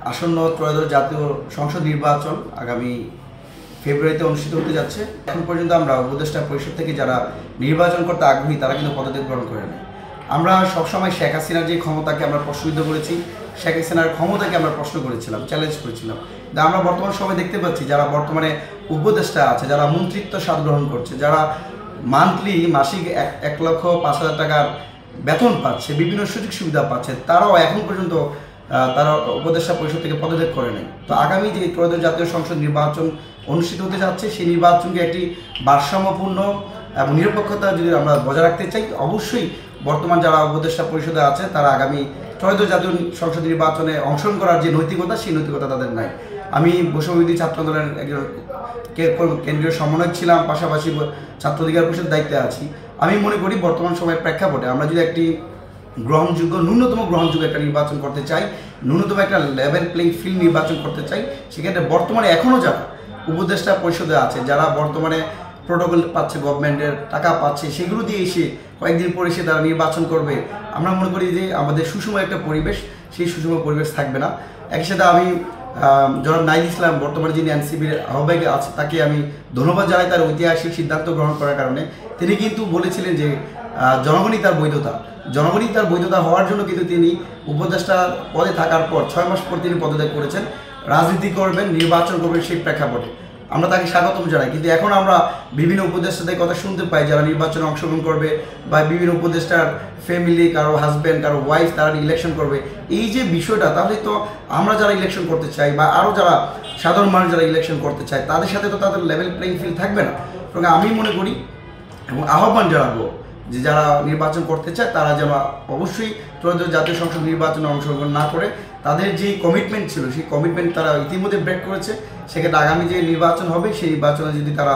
আসন্ন ত্রয়োদশ জাতীয় সংসদ নির্বাচন আগামী ফেব্রুয়ারিতে অনুষ্ঠিত হতে যাচ্ছে। এখন পর্যন্ত আমরা উপদেষ্টা পরিষদ থেকে যারা নির্বাচন করতে আগ্রহী তারা কিন্তু পদত্যাগ গ্রহণ করে নেয়। আমরা সবসময় শেখ হাসিনার যে ক্ষমতাকে আমরা প্রশ্নবিদ্ধ করেছি, শেখ হাসিনার ক্ষমতাকে আমরা প্রশ্ন করেছিলাম, চ্যালেঞ্জ করেছিলাম। কিন্তু আমরা বর্তমান সময় দেখতে পাচ্ছি যারা বর্তমানে উপদেষ্টা আছে, যারা মন্ত্রিত্ব স্বাদ গ্রহণ করছে, যারা মাসিক 1,05,000 টাকার বেতন পাচ্ছে, বিভিন্ন সুযোগ সুবিধা পাচ্ছে, তারাও এখন পর্যন্ত তারা উপদেষ্টা পরিষদ থেকে পদত্যাগ করে নেয়। তো আগামী যে ত্রয়োদশ জাতীয় সংসদ নির্বাচন অনুষ্ঠিত হতে যাচ্ছে, সেই নির্বাচনকে একটি ভারসাম্যপূর্ণ এবং নিরপেক্ষতা যদি আমরা বজায় রাখতে চাই, অবশ্যই বর্তমান যারা উপদেষ্টা পরিষদে আছে তারা আগামী ত্রয়োদশ জাতীয় সংসদ নির্বাচনে অংশগ্রহণ করার যে নৈতিকতা, সেই নৈতিকতা তাদের নাই। আমি বৈষম্যবিরোধী ছাত্র আন্দোলনের একজন কেন্দ্রীয় সমন্বয়ক ছিলাম, পাশাপাশি ছাত্র অধিকার পরিষদের দায়িত্বে আছি। আমি মনে করি বর্তমান সময়ের প্রেক্ষাপটে আমরা যদি একটি ন্যূনতম গ্রহণযোগ্য একটা নির্বাচন করতে চাই, ন্যূনতম একটা লেভেল প্লেইং ফিল্ড নির্বাচন করতে চাই, সেক্ষেত্রে বর্তমানে এখনও যারা উপদেষ্টা পরিষদে আছে, যারা বর্তমানে প্রোটোকল পাচ্ছে, গভর্নমেন্টের টাকা পাচ্ছে, সেগুলো দিয়ে এসে কয়েকদিন পরে এসে তারা নির্বাচন করবে, আমরা মনে করি যে আমাদের সুষম একটা পরিবেশ, সেই সুষম পরিবেশ থাকবে না। একই সাথে আমি জনাব নাহিদ ইসলাম বর্তমানে যিনি এনসিপির আহ্বায়ক আছে, তাকে আমি ধন্যবাদ জানাই তার ঐতিহাসিক সিদ্ধান্ত গ্রহণ করার কারণে। তিনি কিন্তু বলেছিলেন যে জনগণই তার বৈধতা হওয়ার জন্য কিন্তু তিনি উপদেষ্টা পদে থাকার পর 6 মাস পর তিনি পদত্যাগ করেছেন। রাজনীতি করবেন, নির্বাচন করবেন, সেই প্রেক্ষাপটে আমরা তাকে স্বাগতম জানাই। কিন্তু এখন আমরা বিভিন্ন উপদেষ্টাদের কথা শুনতে পাই যারা নির্বাচনে অংশগ্রহণ করবে, বা বিভিন্ন উপদেষ্টার ফ্যামিলি, কারো হাজব্যান্ড, কারো ওয়াইফ তারা ইলেকশন করবে। এই যে বিষয়টা, তাহলে তো আমরা যারা ইলেকশন করতে চাই বা আরও যারা সাধারণ মানুষ যারা ইলেকশন করতে চায়, তাদের সাথে তো তাদের লেভেল প্লেইং ফিল্ড থাকবে না। এবং আমি মনে করি এবং আহ্বান জানাবো যে যারা নির্বাচন করতে চায় তারা যেন অবশ্যই ত্রয়োদশ জাতীয় সংসদ নির্বাচনে অংশগ্রহণ না করে, তাদের যে কমিটমেন্ট ছিল সেই কমিটমেন্ট তারা ইতিমধ্যে ব্রেক করেছে। সেক্ষেত্রে আগামী যে নির্বাচন হবে সেই নির্বাচনে যদি তারা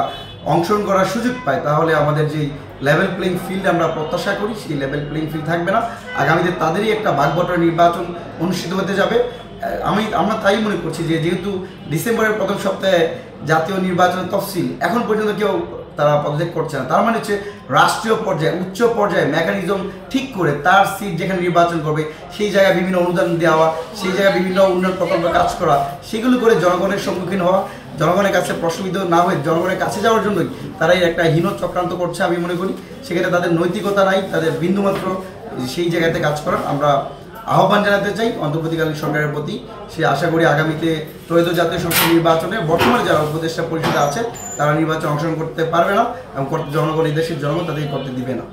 অংশগ্রহণ করার সুযোগ পায়, তাহলে আমাদের যেই লেভেল প্লেইং ফিল্ড আমরা প্রত্যাশা করি সেই লেভেল প্লেইং ফিল্ড থাকবে না। আগামীতে তাদেরই একটা ভাগবটোয়ারা নির্বাচন অনুষ্ঠিত হতে যাবে। আমরা তাই মনে করছি যে যেহেতু ডিসেম্বরের প্রথম সপ্তাহে জাতীয় নির্বাচনের তফসিল এখন পর্যন্ত কেউ তারা পদত্যাগ করছে না, তার মানে হচ্ছে রাষ্ট্রীয় পর্যায়ে, উচ্চ পর্যায়ে মেকানিজম ঠিক করে তার সিট যেখানে নির্বাচন করবে সেই জায়গায় বিভিন্ন অনুদান দেওয়া, সেই জায়গায় বিভিন্ন উন্নয়ন প্রকল্পে কাজ করা, সেগুলো করে জনগণের সম্মুখীন হওয়া, জনগণের কাছে প্রশ্নবিদ্ধ না হয়ে জনগণের কাছে যাওয়ার জন্যই তারাই একটা হীন চক্রান্ত করছে আমি মনে করি। সেক্ষেত্রে তাদের নৈতিকতা নাই, তাদের বিন্দুমাত্র সেই জায়গাতে কাজ করার আমরা আহ্বান জানাতে চাই অন্তর্বর্তীকালীন সরকারের প্রতি। সে আশা করি আগামীতে ত্রয়োদশ জাতীয় সংসদ নির্বাচনে বর্তমানে যারা উপদেষ্টা পরিষদে আছে তারা নির্বাচনে অংশগ্রহণ করতে পারবে না এবং জনগণ, এই দেশের জনগণ তাদেরকে করতে দিবে না।